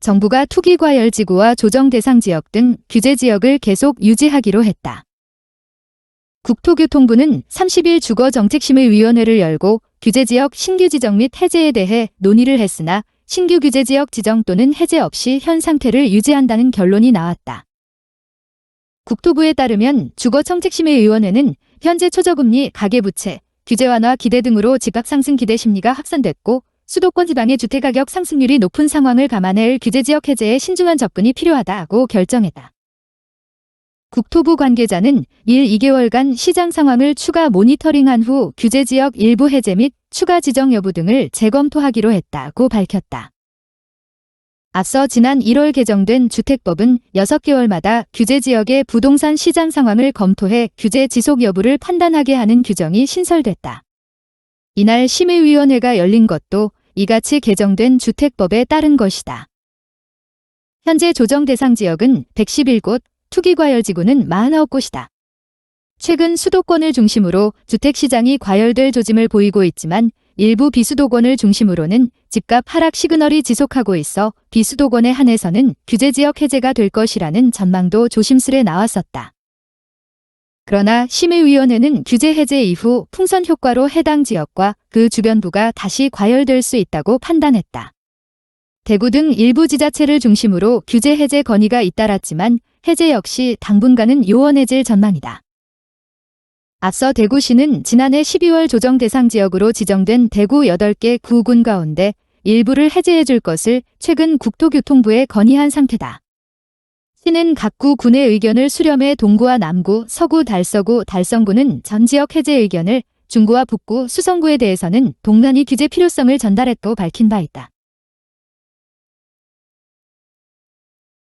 정부가 투기과열지구와 조정대상지역 등 규제지역을 계속 유지하기로 했다. 국토교통부는 30일 주거정책심의위원회를 열고 규제지역 신규 지정 및 해제에 대해 논의를 했으나 신규 규제지역 지정 또는 해제 없이 현 상태를 유지한다는 결론이 나왔다. 국토부에 따르면 주거정책심의위원회는 현재 초저금리, 가계부채, 규제 완화 기대 등으로 집값상승 기대 심리가 확산됐고 수도권 지방의 주택가격 상승률이 높은 상황을 감안해 규제지역 해제에 신중한 접근이 필요하다고 결정했다. 국토부 관계자는 2개월간 시장 상황을 추가 모니터링한 후 규제지역 일부 해제 및 추가 지정 여부 등을 재검토하기로 했다고 밝혔다. 앞서 지난 1월 개정된 주택법은 6개월마다 규제지역의 부동산 시장 상황을 검토해 규제 지속 여부를 판단하게 하는 규정이 신설됐다. 이날 심의위원회가 열린 것도 이같이 개정된 주택법에 따른 것이다. 현재 조정 대상 지역은 111곳, 투기과열지구는 49곳이다. 최근 수도권을 중심으로 주택시장이 과열될 조짐을 보이고 있지만 일부 비수도권을 중심으로는 집값 하락 시그널이 지속하고 있어 비수도권에 한해서는 규제지역 해제가 될 것이라는 전망도 조심스레 나왔었다. 그러나 심의위원회는 규제 해제 이후 풍선 효과로 해당 지역과 그 주변부가 다시 과열될 수 있다고 판단했다. 대구 등 일부 지자체를 중심으로 규제 해제 건의가 잇따랐지만 해제 역시 당분간은 요원해질 전망이다. 앞서 대구시는 지난해 12월 조정 대상 지역으로 지정된 대구 8개 구군 가운데 일부를 해제해줄 것을 최근 국토교통부에 건의한 상태다. 시는 각 구군의 의견을 수렴해 동구와 남구, 서구, 달서구, 달성구는 전 지역 해제 의견을, 중구와 북구, 수성구에 대해서는 동란위 규제 필요성을 전달했고 밝힌 바 있다.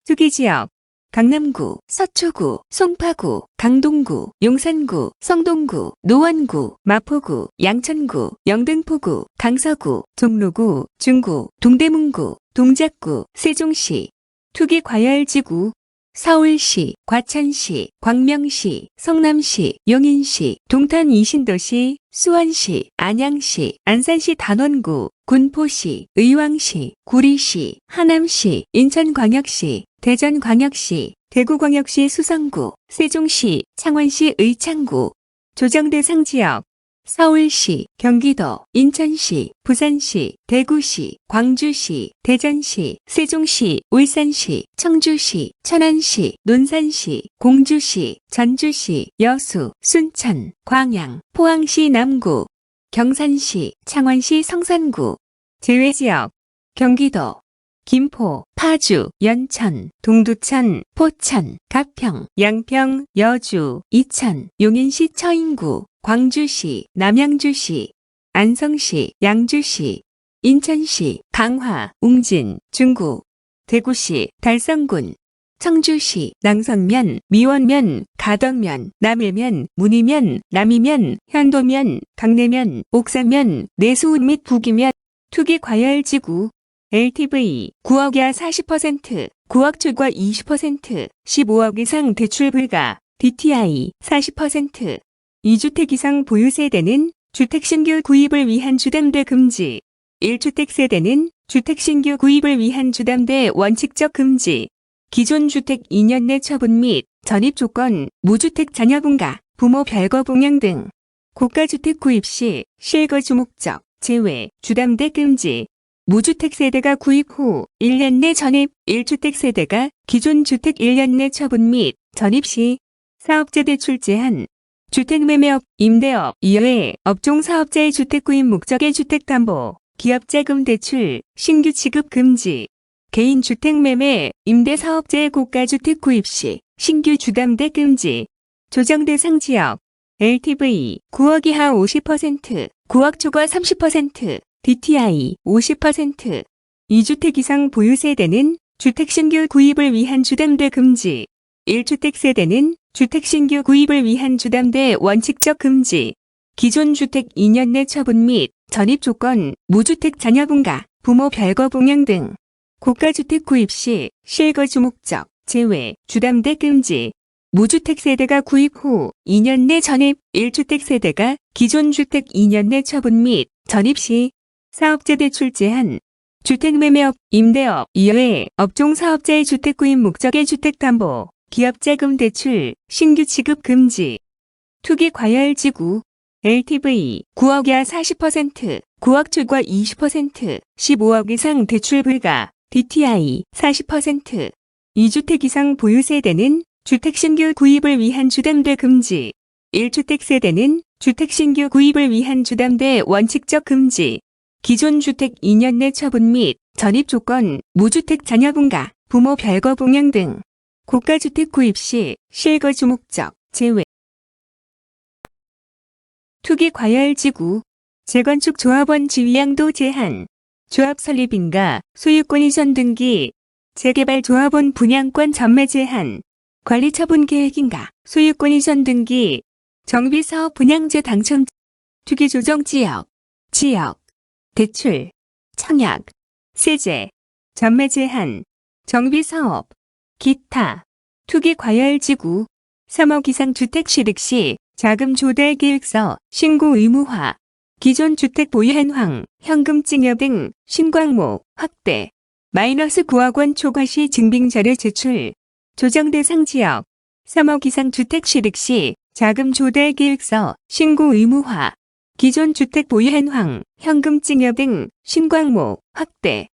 투기지역 강남구, 서초구, 송파구, 강동구, 용산구, 성동구, 노원구, 마포구, 양천구, 영등포구, 강서구, 종로구, 중구, 동대문구, 동작구, 세종시, 투기과열지구, 서울시, 과천시, 광명시, 성남시, 용인시, 동탄 이신도시, 수원시, 안양시, 안산시 단원구, 군포시, 의왕시, 구리시, 하남시, 인천광역시, 대전광역시, 대구광역시 수성구, 세종시, 창원시 의창구, 조정대상 지역, 서울시, 경기도, 인천시, 부산시, 대구시, 광주시, 대전시, 세종시, 울산시, 청주시, 천안시, 논산시, 공주시, 전주시, 여수, 순천, 광양, 포항시 남구, 경산시, 창원시 성산구, 제외지역, 경기도, 김포, 파주, 연천, 동두천, 포천, 가평, 양평, 여주, 이천, 용인시 처인구, 광주시, 남양주시, 안성시, 양주시, 인천시, 강화, 웅진, 중구, 대구시, 달성군, 청주시, 낭성면, 미원면, 가덕면, 남해면, 문의면, 남이면, 현도면, 강내면, 옥사면, 내수운 및 부기면, 투기과열지구, LTV 9억 이하 40%, 9억 초과 20%, 15억 이상 대출 불가, DTI 40%, 2주택 이상 보유 세대는 주택 신규 구입을 위한 주담대 금지, 1주택 세대는 주택 신규 구입을 위한 주담대 원칙적 금지, 기존 주택 2년 내 처분 및 전입 조건, 무주택 자녀 분가, 부모 별거 봉양 등, 고가주택 구입 시 실거주 목적, 제외, 주담대 금지, 무주택 세대가 구입 후 1년 내 전입, 1주택 세대가 기존 주택 1년 내 처분 및 전입 시 사업자 대출 제한, 주택매매업, 임대업 이외의 업종 사업자의 주택 구입 목적의 주택담보, 기업자금 대출, 신규 지급 금지, 개인 주택매매, 임대사업자의 고가주택 구입 시 신규 주담대 금지, 조정대상 지역, LTV 9억 이하 50%, 9억 초과 30%, DTI 50%, 2주택 이상 보유 세대는 주택 신규 구입을 위한 주담대 금지, 1주택 세대는 주택 신규 구입을 위한 주담대 원칙적 금지, 기존 주택 2년 내 처분 및 전입 조건, 무주택 자녀 분가, 부모 별거 봉양 등, 고가주택 구입 시 실거주 목적, 제외, 주담대 금지, 무주택 세대가 구입 후 2년 내 전입, 1주택 세대가 기존 주택 2년 내 처분 및 전입 시 사업자 대출 제한, 주택매매업, 임대업 이외 업종 사업자의 주택 구입 목적의 주택담보, 기업자금 대출, 신규 지급 금지. 투기 과열지구, LTV 9억 이하 40%, 9억 초과 20%, 15억 이상 대출 불가, DTI 40%. 2주택 이상 보유 세대는 주택 신규 구입을 위한 주담대 금지. 1주택 세대는 주택 신규 구입을 위한 주담대 원칙적 금지. 기존 주택 2년 내 처분 및 전입 조건, 무주택 자녀 분가, 부모 별거 봉양 등. 고가주택 구입 시 실거주 목적 제외. 투기 과열지구, 재건축 조합원 지위양도 제한. 조합 설립인가 소유권 이전 등기, 재개발 조합원 분양권 전매 제한. 관리 처분 계획인가 소유권 이전 등기, 정비사업 분양제 당첨. 투기 조정 지역, 대출, 청약, 세제, 전매 제한, 정비사업, 기타. 투기 과열지구, 3억 이상 주택 취득 시 자금 조달 계획서 신고 의무화. 기존 주택 보유 현황, 현금 증여 등 신광목 확대. 마이너스 9억 원 초과 시 증빙자료 제출. 조정 대상 지역, 3억 이상 주택 취득 시 자금 조달 계획서 신고 의무화. 기존 주택 보유 현황, 현금 증여 등 신광목 확대.